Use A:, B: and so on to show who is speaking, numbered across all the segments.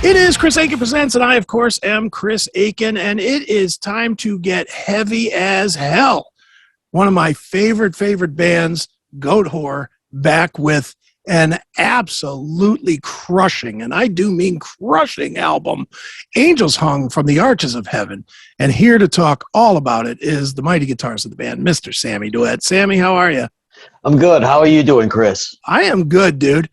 A: It is CHRIS Akin Presents, and I, of course, am CHRIS Akin, and it is time to get heavy as hell. One of my favorite bands, Goatwhore, back with an absolutely crushing, and I do mean crushing album, Angels Hung from the Arches of Heaven. And here to talk all about it is the mighty guitarist of the band, Mr. Sammy Duet. Sammy, how are you?
B: I'm good. How are you doing, Chris?
A: I am good, dude.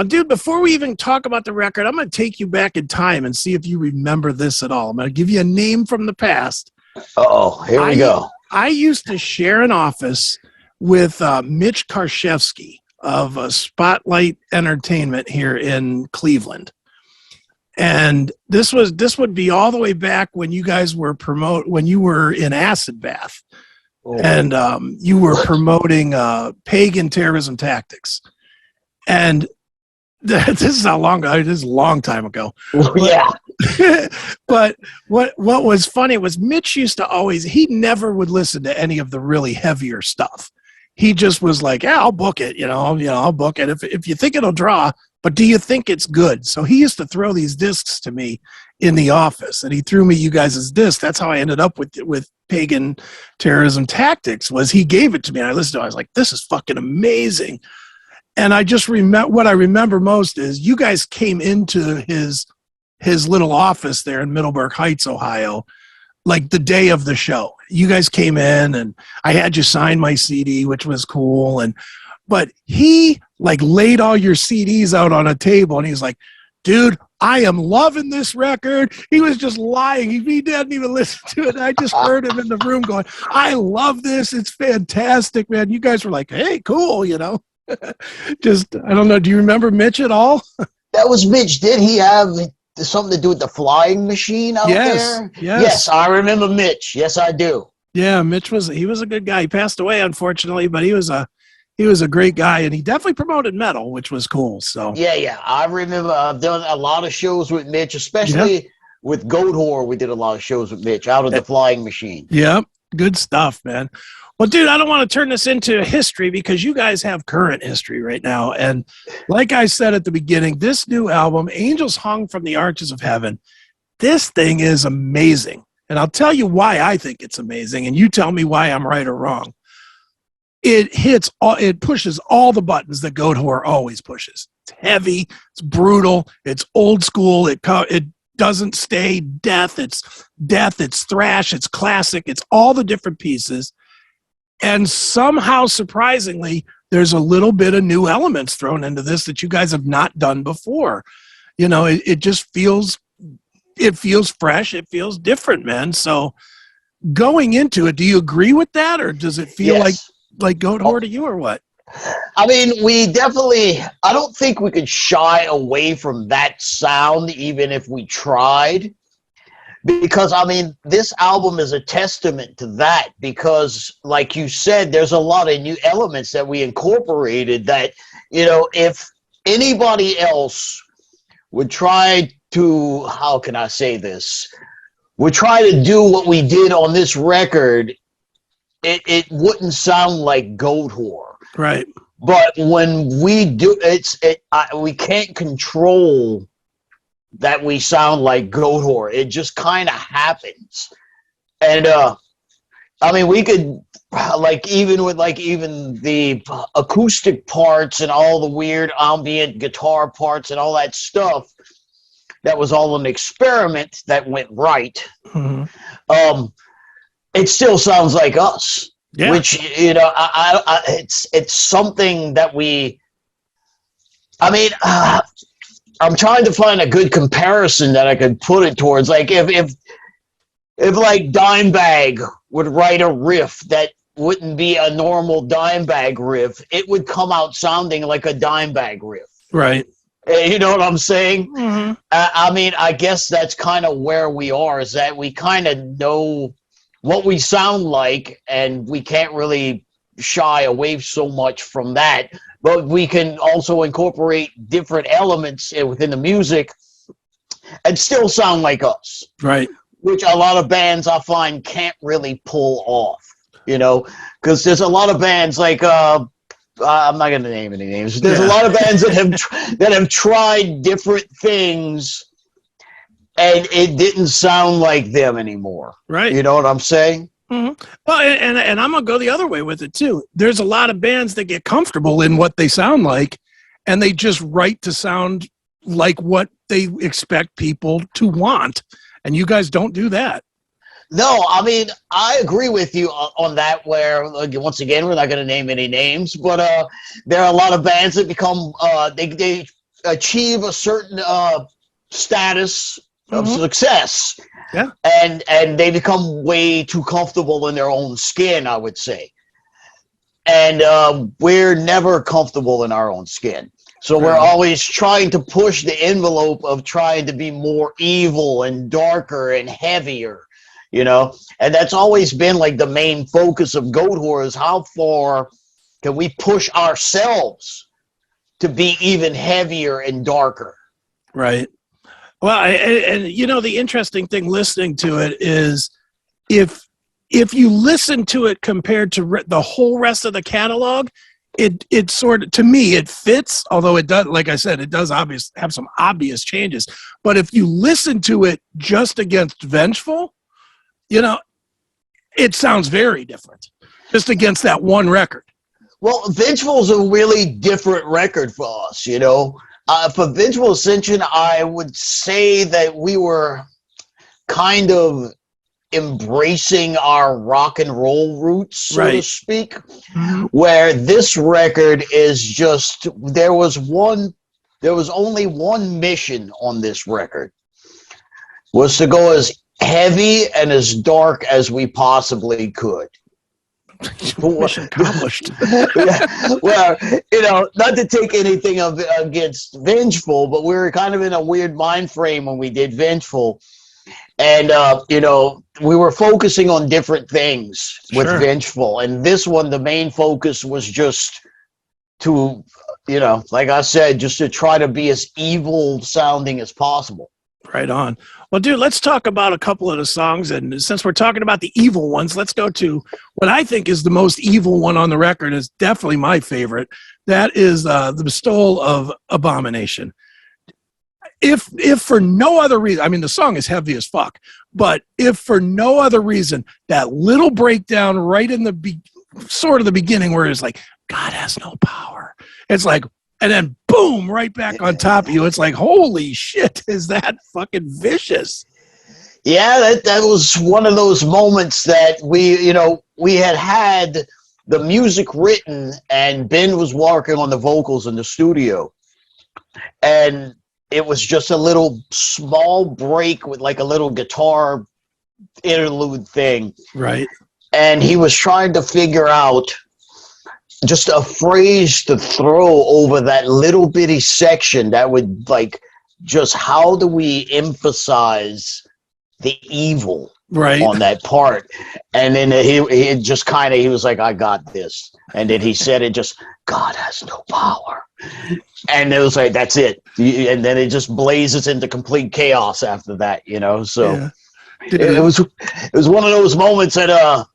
A: Dude, before we even talk about the record, I'm going to take you back in time and see if you remember this at all. I'm going to give you a name from the past.
B: Uh-oh, here we go.
A: I used to share an office with Mitch Karszewski of Spotlight Entertainment here in Cleveland. And this would be all the way back when you guys were when you were in Acid Bath. Oh. And you were promoting pagan terrorism tactics. And this is how long ago. This is a long time ago.
B: Yeah.
A: But what was funny was Mitch used to he never would listen to any of the really heavier stuff. He just was like, yeah, I'll book it. I'll book it if you think it'll draw. But do you think it's good? So he used to throw these discs to me in the office, and he threw me you guys' disc. That's how I ended up with pagan terrorism tactics. Was he gave it to me, and I listened to it. I was like, this is fucking amazing. And I just what I remember most is you guys came into his little office there in Middleburg Heights, Ohio, like the day of the show. You guys came in and I had you sign my CD, which was cool. But he like laid all your CDs out on a table and he's like, dude, I am loving this record. He was just lying. He didn't even listen to it. I just heard him in the room going, I love this. It's fantastic, man. You guys were like, hey, cool, Just, I don't know. Do you remember Mitch at all?
B: That was Mitch. Did he have something to do with the flying machine out there? Yes, I remember Mitch. Yes, I do.
A: Yeah, Mitch was a good guy. He passed away, unfortunately, but he was a great guy, and he definitely promoted metal, which was cool. So
B: yeah. I remember I've done a lot of shows with Mitch, especially with Goatwhore. We did a lot of shows with Mitch out of the flying machine.
A: Yep, good stuff, man. Well, dude, I don't want to turn this into history because you guys have current history right now. And like I said at the beginning, this new album, Angels Hung from the Arches of Heaven, this thing is amazing. And I'll tell you why I think it's amazing, and you tell me why I'm right or wrong. It pushes all the buttons that Goatwhore always pushes. It's heavy, it's brutal, it's old school, it doesn't stay death, it's thrash, it's classic, it's all the different pieces. And somehow, surprisingly, there's a little bit of new elements thrown into this that you guys have not done before. It just feels fresh. It feels different, man. So going into it, do you agree with that? Or does it feel like Goatwhore to you or what?
B: I mean, I don't think we could shy away from that sound even if we tried. Because, I mean, this album is a testament to that because, like you said, there's a lot of new elements that we incorporated that, if anybody else would try to, how can I say this, would try to do what we did on this record, it wouldn't sound like Goatwhore.
A: Right.
B: But when we do, we can't control that we sound like Goatwhore. It just kind of happens. And I mean, we could even the acoustic parts and all the weird ambient guitar parts and all that stuff, that was all an experiment that went right.
A: Mhm.
B: It still sounds like us.
A: Yeah.
B: Which, you know, it's something that we. I mean, I'm trying to find a good comparison that I could put it towards. Like if like Dimebag would write a riff that wouldn't be a normal Dimebag riff, it would come out sounding like a Dimebag riff.
A: Right.
B: You know what I'm saying?
A: Mhm.
B: I mean, I guess that's kind of where we are, is that we kind of know what we sound like, and we can't really shy away so much from that. But we can also incorporate different elements within the music and still sound like us.
A: Right.
B: Which a lot of bands I find can't really pull off, you know, because there's a lot of bands like I'm not going to name any names. There's a lot of bands that have tried different things, and it didn't sound like them anymore.
A: Right.
B: You know what I'm saying?
A: Mm-hmm. Well, and I'm gonna go the other way with it too. There's a lot of bands that get comfortable in what they sound like, and they just write to sound like what they expect people to want. And you guys don't do that.
B: No, I mean, I agree with you on that, where, once again, we're not going to name any names, but there are a lot of bands that become, they achieve a certain status of success.
A: Yeah.
B: And they become way too comfortable in their own skin, I would say. And we're never comfortable in our own skin. So we're always trying to push the envelope of trying to be more evil and darker and heavier, you know? And that's always been like the main focus of Goatwhore, is how far can we push ourselves to be even heavier and darker.
A: Right. Well, and you know, the interesting thing listening to it is if you listen to it compared to the whole rest of the catalog, it sort of, to me, it fits, although it does, like I said, it does have some obvious changes. But if you listen to it just against Vengeful, you know, it sounds very different just against that one record.
B: Well, Vengeful's a really different record for us, you know. For Vengeful Ascension, I would say that we were kind of embracing our rock and roll roots, so to speak, where this record is just, there was only one mission on this record, was to go as heavy and as dark as we possibly could.
A: Mission accomplished.
B: Well, you know, not to take anything against Vengeful, but we were kind of in a weird mind frame when we did Vengeful. And, you know, we were focusing on different things with Vengeful. And this one, the main focus was just to, you know, like I said, just to try to be as evil sounding as possible.
A: Right on. Well, dude, let's talk about a couple of the songs. And since we're talking about the evil ones, let's go to what I think is the most evil one on the record. Is definitely my favorite. That is the Bestowal of Abomination. If for no other reason, I mean, the song is heavy as fuck, but if for no other reason, that little breakdown right in the sort of the beginning where it's like, God has no power. It's like, and then boom, right back on top of you. It's like, holy shit, is that fucking vicious?
B: Yeah, that was one of those moments that we had the music written, and Ben was working on the vocals in the studio. And it was just a little small break with like a little guitar interlude thing.
A: Right.
B: And he was trying to figure out just a phrase to throw over that little bitty section that would, like, just how do we emphasize the evil on that part? And then he just kind of, he was like, I got this. And then he said it just, God has no power. And it was like, that's it. And then it just blazes into complete chaos after that, you know? So it was one of those moments that,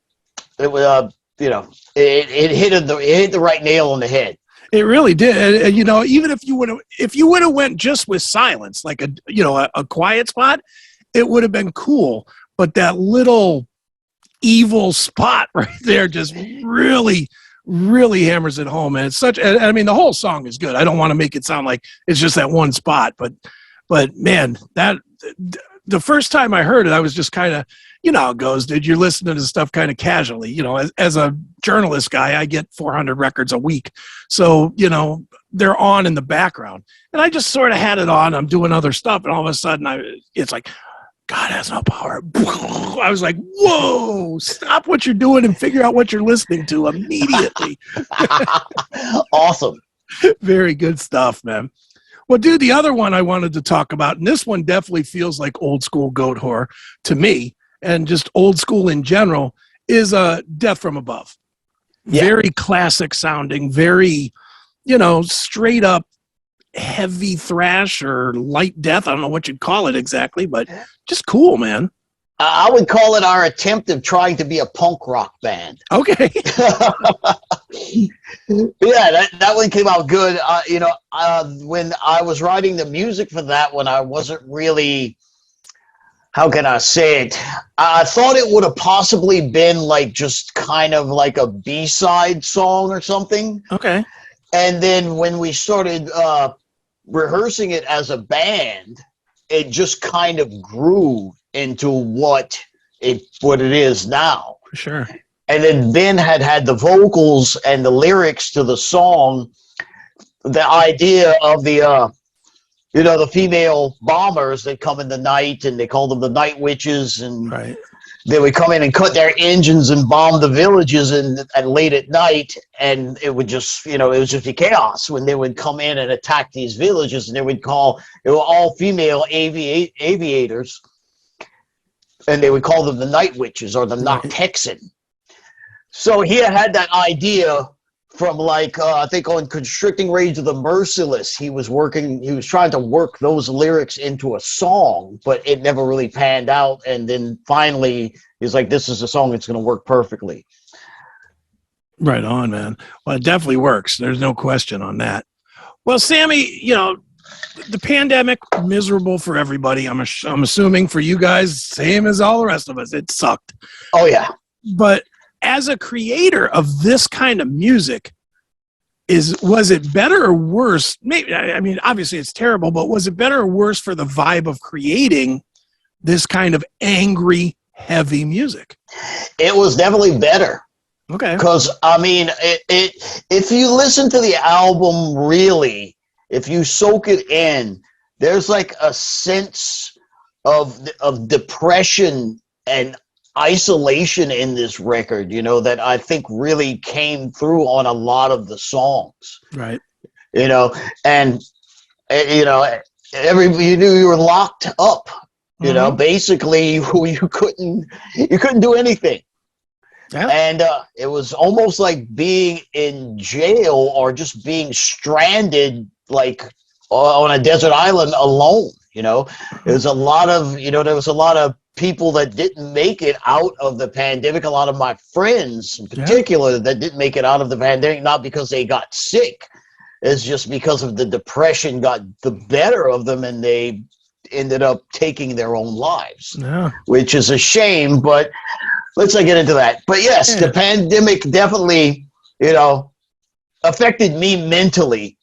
B: you know, it hit the right nail on the head.
A: It really did. And, you know, even if you would have went just with silence, like a quiet spot, it would have been cool. But that little evil spot right there just really hammers it home. And it's I mean, the whole song is good. I don't want to make it sound like it's just that one spot, but But man, the first time I heard it, I was just kind of, you know how it goes, dude. You're listening to stuff kind of casually. You know, as a journalist guy, I get 400 records a week. So, you know, they're on in the background. And I just sort of had it on. I'm doing other stuff. And all of a sudden, it's like, God has no power. I was like, whoa, stop what you're doing and figure out what you're listening to immediately.
B: Awesome.
A: Very good stuff, man. Well, dude, the other one I wanted to talk about, and this one definitely feels like old school Goatwhore to me, and just old school in general, is Death from Above. Yeah. Very classic sounding, very, you know, straight up heavy thrash or light death. I don't know what you'd call it exactly, but just cool, man.
B: I would call it our attempt of trying to be a punk rock band.
A: Okay.
B: Yeah, that one came out good. You know, when I was writing the music for that one, I wasn't really, how can I say it? I thought it would have possibly been like just kind of like a B-side song or something.
A: Okay.
B: And then when we started rehearsing it as a band, it just kind of grew into what it is now.
A: For sure.
B: And then Ben had the vocals and the lyrics to the song, the idea of the you know, the female bombers that come in the night, and they call them the night witches, and
A: right.
B: They would come in and cut their engines and bomb the villages and late at night, and it would just, you know, it was just a chaos when they would come in and attack these villages, and they were all female aviators, and they would call them the night witches or the Noctexan. So he had that idea from like, I think on Constricting Rage of the Merciless, he was trying to work those lyrics into a song, but it never really panned out. And then finally, he's like, this is a song that's going to work perfectly.
A: Right on, man. Well, it definitely works. There's no question on that. Well, Sammy, you know, the pandemic, miserable for everybody. I'm assuming for you guys, same as all the rest of us. It sucked.
B: Oh, yeah.
A: But as a creator of this kind of music, was it better or worse? Maybe, I mean, obviously it's terrible, but was it better or worse for the vibe of creating this kind of angry, heavy music?
B: It was definitely better.
A: Okay.
B: Because, I mean, if you listen to the album really, if you soak it in, there's like a sense of depression and isolation in this record, you know, that I think really came through on a lot of the songs.
A: Right.
B: You know, and you know, you knew you were locked up. You know, basically you couldn't do anything. Yeah. And it was almost like being in jail or just being stranded, like on a desert island alone. You know, there's a lot of, you know, there was a lot of people that didn't make it out of the pandemic. A lot of my friends in particular that didn't make it out of the pandemic, not because they got sick. It's just because of the depression got the better of them, and they ended up taking their own lives, which is a shame, but let's not get into that. But yes, the pandemic definitely, you know, affected me mentally.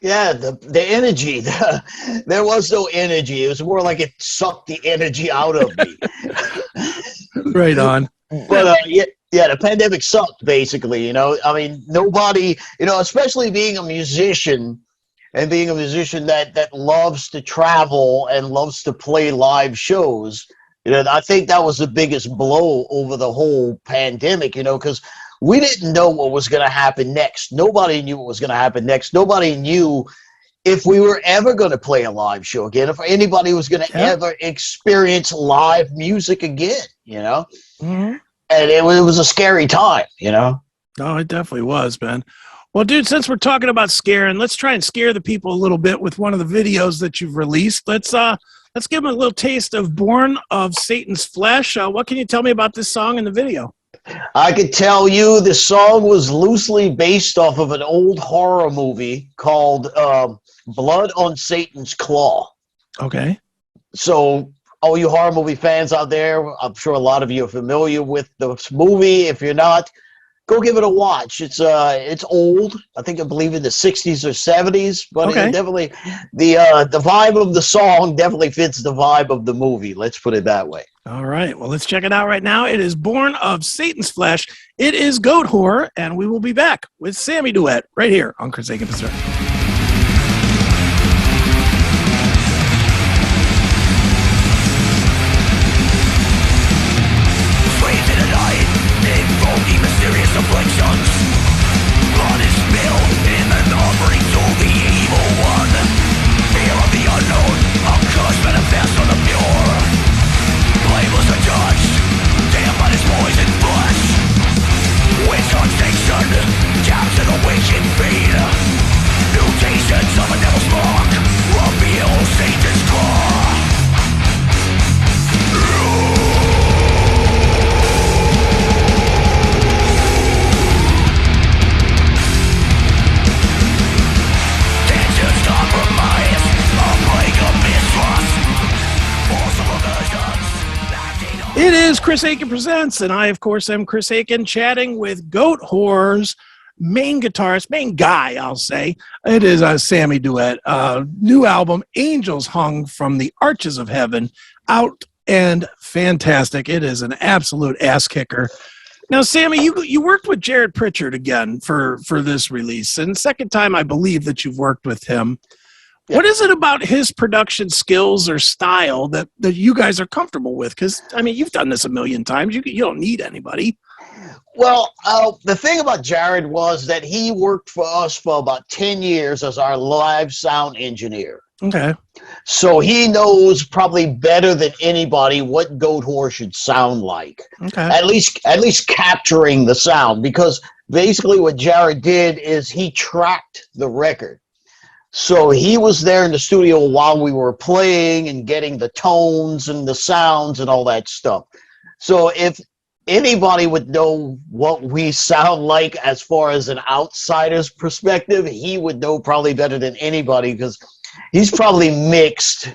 B: Yeah, the energy, there was no energy. It was more like it sucked the energy out of me.
A: Right on.
B: But yeah, the pandemic sucked, basically, you know. I mean, nobody, you know, especially being a musician, and being a musician that loves to travel and loves to play live shows, you know, I think that was the biggest blow over the whole pandemic, you know, because we didn't know what was going to happen next. Nobody knew what was going to happen next. Nobody knew if we were ever going to play a live show again, if anybody was going to ever experience live music again, you know? Mm-hmm. And it was a scary time, you know?
A: Oh, it definitely was, man. Well, dude, since we're talking about scaring, let's try and scare the people a little bit with one of the videos that you've released. Let's give them a little taste of Born of Satan's Flesh. What can you tell me about this song in the video?
B: I could tell you the song was loosely based off of an old horror movie called Blood on Satan's Claw.
A: Okay.
B: So all you horror movie fans out there, I'm sure a lot of you are familiar with this movie. If you're not, go give it a watch. It's old. I believe in the 60s or 70s, but
A: Okay.
B: it definitely the vibe of the song definitely fits the vibe of the movie. Let's put it that way.
A: All right. Well, let's check it out right now. It is Born of Satan's Flesh. It is Goatwhore, and we will be back with Sammy Duet right here on Chris Akin Presents.
C: Mysterious afflictions, blood is spilled in an offering to the evil one. Fear of the unknown, a curse manifest on the pure. Blameless are judged, damned by this poison flesh. Witch huntation, caps to the wicked feet. Mutations of a devil's mark, reveal Satan's claw.
A: It is Chris Akin Presents, and I, of course, am Chris Akin, chatting with Goatwhore's main guitarist, main guy, I'll say. It is Sammy Duet. New album, Angels Hung from the Arches of Heaven, out and fantastic. It is an absolute ass kicker. Now, Sammy, you worked with Jared Pritchard again for this release, and second time I believe that you've worked with him. Yeah. What is it about his production skills or style that you guys are comfortable with? Because, I mean, you've done this a million times. You don't need anybody.
B: Well, the thing about Jared was that he worked for us for about 10 years as our live sound engineer.
A: Okay.
B: So he knows probably better than anybody what Goatwhore should sound like.
A: Okay.
B: At least capturing the sound, because basically what Jared did is he tracked the record. So he was there in the studio while we were playing and getting the tones and the sounds and all that stuff. So if anybody would know what we sound like as far as an outsider's perspective, he would know probably better than anybody, because he's probably mixed.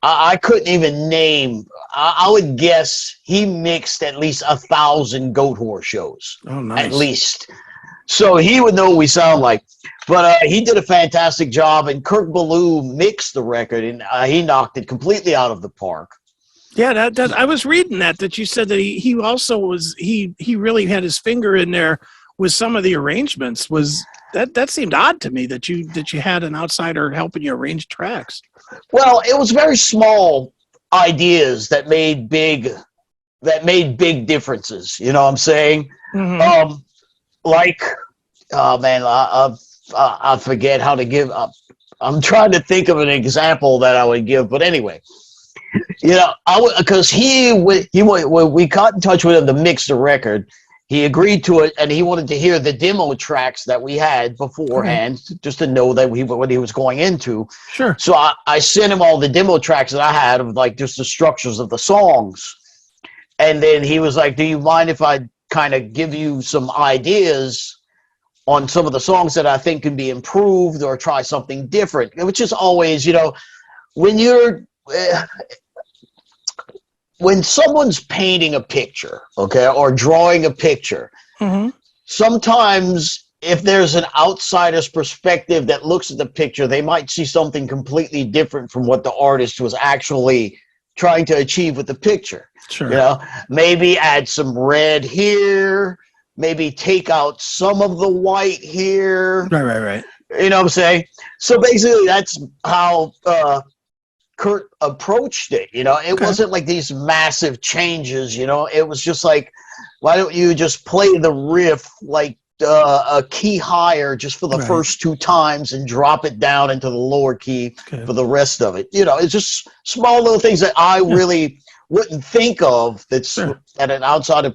B: I couldn't even name. I would guess he mixed at least 1,000 Goatwhore shows.
A: Oh, nice.
B: At least. So he would know what we sound like. But he did a fantastic job, and Kirk Ballou mixed the record, and he knocked it completely out of the park.
A: Yeah, that I was reading that you said that he also was he really had his finger in there with some of the arrangements. Was that seemed odd to me that you had an outsider helping you arrange tracks?
B: Well, it was very small ideas that made big differences. You know what I'm saying?
A: Mm-hmm.
B: I forget how to give up. I'm trying to think of an example that I would give, but anyway, you know, because when we got in touch with him to mix the record, he agreed to it, and he wanted to hear the demo tracks that we had beforehand, just to know that what he was going into.
A: Sure.
B: So I sent him all the demo tracks that I had of like just the structures of the songs, and then he was like, "Do you mind if I kind of give you some ideas on some of the songs that I think can be improved or try something different?" Which is always, you know, when someone's painting a picture, okay, or drawing a picture,
A: mm-hmm.
B: sometimes if there's an outsider's perspective that looks at the picture, they might see something completely different from what the artist was actually trying to achieve with the picture.
A: Sure.
B: You know, maybe add some red here, maybe take out some of the white here.
A: Right.
B: You know what I'm saying? So basically that's how Kurt approached it. You know, it wasn't like these massive changes, you know. It was just like, why don't you just play the riff like a key higher just for the first 2 times and drop it down into the lower key for the rest of it. You know, it's just small little things that I really wouldn't think of that an outsider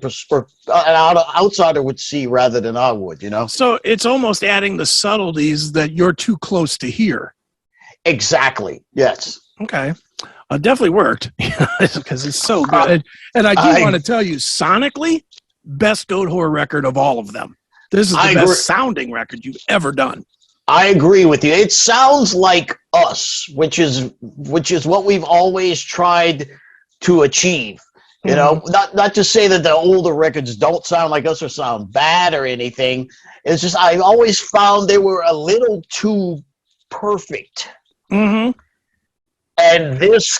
B: would see rather than I would, you know?
A: So it's almost adding the subtleties that you're too close to hear.
B: Exactly. Yes.
A: Okay. Definitely worked because it's so good. And I do want to tell you, sonically, best Goatwhore record of all of them. This is the best sounding record you've ever done.
B: I agree with you. It sounds like us, which is what we've always tried to achieve. You know, not to say that the older records don't sound like us or sound bad or anything. It's just I always found they were a little too perfect.
A: Mm-hmm.
B: And this,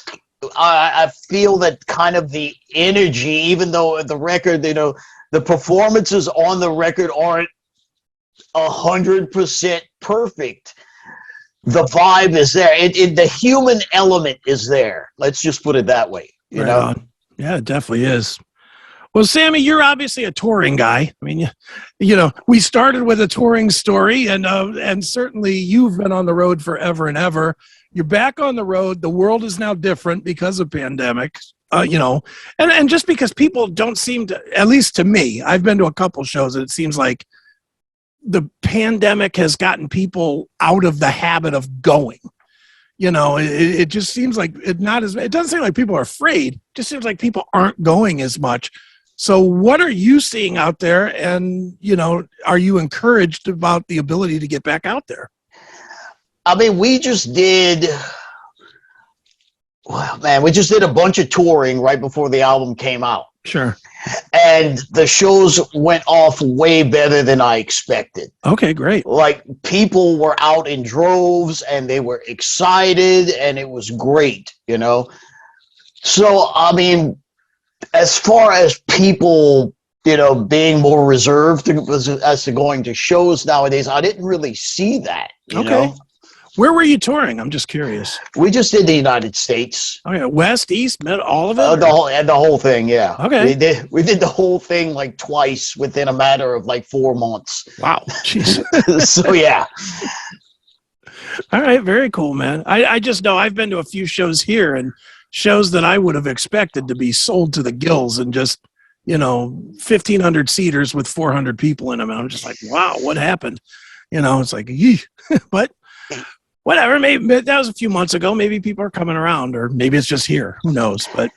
B: I feel that kind of the energy, even though the record, you know, the performances on the record aren't 100% perfect. The vibe is there. The human element is there. Let's just put it that way. You know?
A: On. Yeah, it definitely is. Well, Sammy, you're obviously a touring guy. I mean, you know, we started with a touring story, and certainly you've been on the road forever and ever. You're back on the road. The world is now different because of pandemic. You know, and just because people don't seem to, at least to me, I've been to a couple shows, and it seems like the pandemic has gotten people out of the habit of going. You know, it just seems like it doesn't seem like people are afraid. It just seems like people aren't going as much. So what are you seeing out there? And, you know, are you encouraged about the ability to get back out there?
B: I mean, we just did a bunch of touring right before the album came out.
A: Sure.
B: And the shows went off way better than I expected.
A: Okay, great.
B: Like, people were out in droves and they were excited and it was great, you know? So, I mean, as far as people, you know, being more reserved as to going to shows nowadays, I didn't really see that, you know?
A: Where were you touring? I'm just curious.
B: We just did the United States.
A: Okay, West, East, Mid, all of it?
B: The whole thing, yeah.
A: Okay.
B: We did the whole thing like twice within a matter of like 4 months.
A: Wow. Jeez.
B: So, yeah.
A: All right, very cool, man. I just know I've been to a few shows here, and shows that I would have expected to be sold to the gills, and just, you know, 1,500 seaters with 400 people in them. And I'm just like, wow, what happened? You know, it's like, yee. But whatever, maybe that was a few months ago. Maybe people are coming around, or maybe it's just here. Who knows? But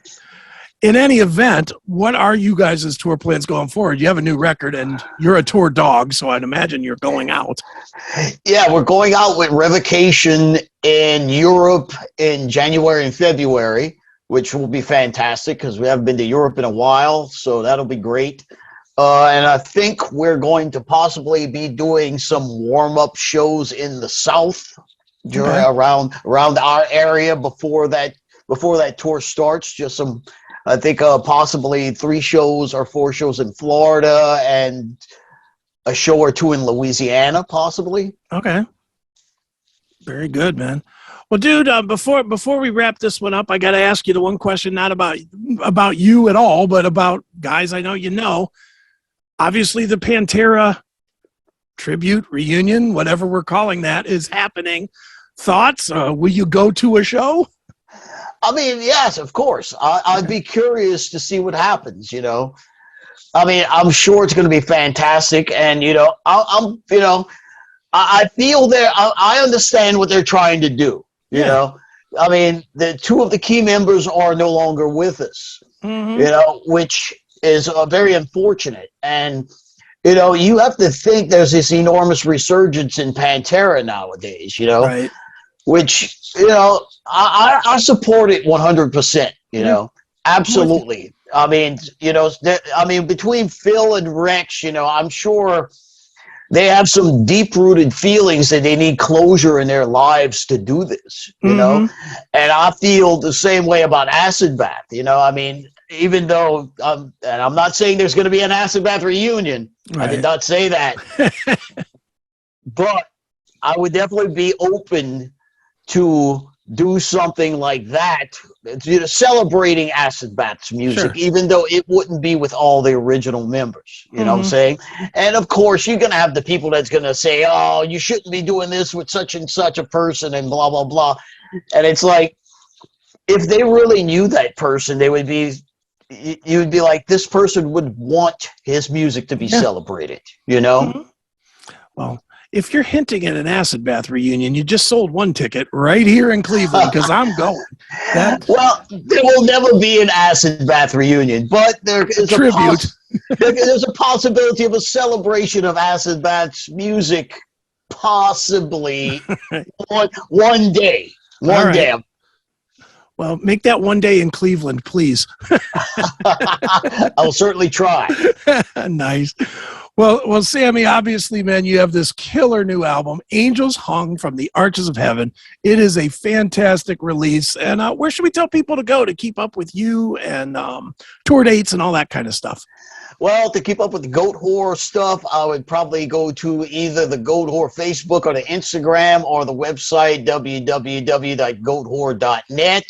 A: in any event, what are you guys' tour plans going forward? You have a new record, and you're a tour dog, so I'd imagine you're going out.
B: Yeah, we're going out with Revocation in Europe in January and February, which will be fantastic because we haven't been to Europe in a while, so that'll be great. And I think we're going to possibly be doing some warm-up shows in the South around our area before that tour starts. Just some, I think, possibly 3 shows or 4 shows in Florida and a show or 2 in Louisiana, possibly.
A: Okay. Very good, man. Well, dude, before we wrap this one up, I got to ask you the one question, not about you at all, but about guys I know you know. Obviously, the Pantera tribute, reunion, whatever we're calling that, is happening. Thoughts? Will you go to a show?
B: I mean, yes, of course. I'd be curious to see what happens, you know. I mean, I'm sure it's going to be fantastic. And, you know, I feel I understand what they're trying to do, you know. I mean, the 2 of the key members are no longer with us, you know, which is very unfortunate. And, you know, you have to think there's this enormous resurgence in Pantera nowadays, you know.
A: Right.
B: Which, you know, I support it 100%, you know, absolutely. I mean, you know, between Phil and Rex, you know, I'm sure they have some deep-rooted feelings that they need closure in their lives to do this, you know. And I feel the same way about Acid Bath, you know. I mean, even though, and I'm not saying there's going to be an Acid Bath reunion. Right. I did not say that. But I would definitely be open to do something like that, you know, celebrating Acid Bath's music, even though it wouldn't be with all the original members, you know what I'm saying? And of course, you're going to have the people that's going to say, oh, you shouldn't be doing this with such and such a person and blah, blah, blah. And it's like, if they really knew that person, you would be like, this person would want his music to be celebrated, you know?
A: Well, if you're hinting at an Acid Bath reunion, you just sold 1 ticket right here in Cleveland, because I'm going.
B: Well, there will never be an Acid Bath reunion, but there is there's a possibility of a celebration of Acid Bath's music, possibly one day. One day.
A: Well, make that one day in Cleveland, please.
B: I'll certainly try.
A: Nice. Well, Sammy, obviously, man, you have this killer new album, Angels Hung from the Arches of Heaven. It is a fantastic release. And where should we tell people to go to keep up with you and tour dates and all that kind of stuff?
B: Well, to keep up with the Goatwhore stuff, I would probably go to either the Goatwhore Facebook or the Instagram or the website, www.goatwhore.net.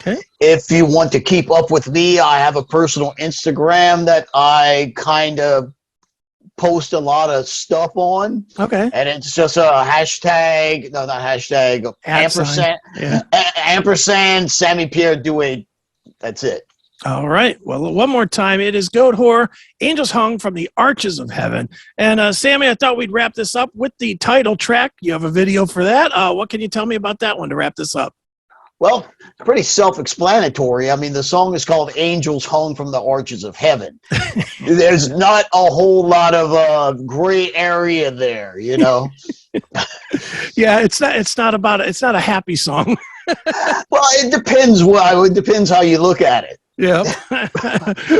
A: Okay.
B: If you want to keep up with me, I have a personal Instagram that I kind of post a lot of stuff on.
A: Okay.
B: And it's just a hashtag, no, not hashtag, ampersand,
A: yeah.
B: ampersand, Sammy Duet. That's it.
A: All right. Well, one more time. It is Goatwhore, Angels Hung from the Arches of Heaven. And Sammy, I thought we'd wrap this up with the title track. You have a video for that. What can you tell me about that one to wrap this up?
B: Well, pretty self-explanatory. I mean, the song is called Angels Hung from the Arches of Heaven. There's not a whole lot of gray area there, you know?
A: Yeah, it's not a happy song.
B: Well, it depends. It depends how you look at it.
A: Yeah.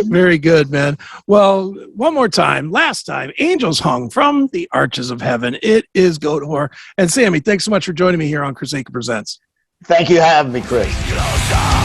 A: Very good, man. Well, one more time, last time, Angels Hung from the Arches of Heaven. It is Goatwhore. And Sammy, thanks so much for joining me here on CHRIS Akin Presents.
B: Thank you for having me, Chris.
C: Closer.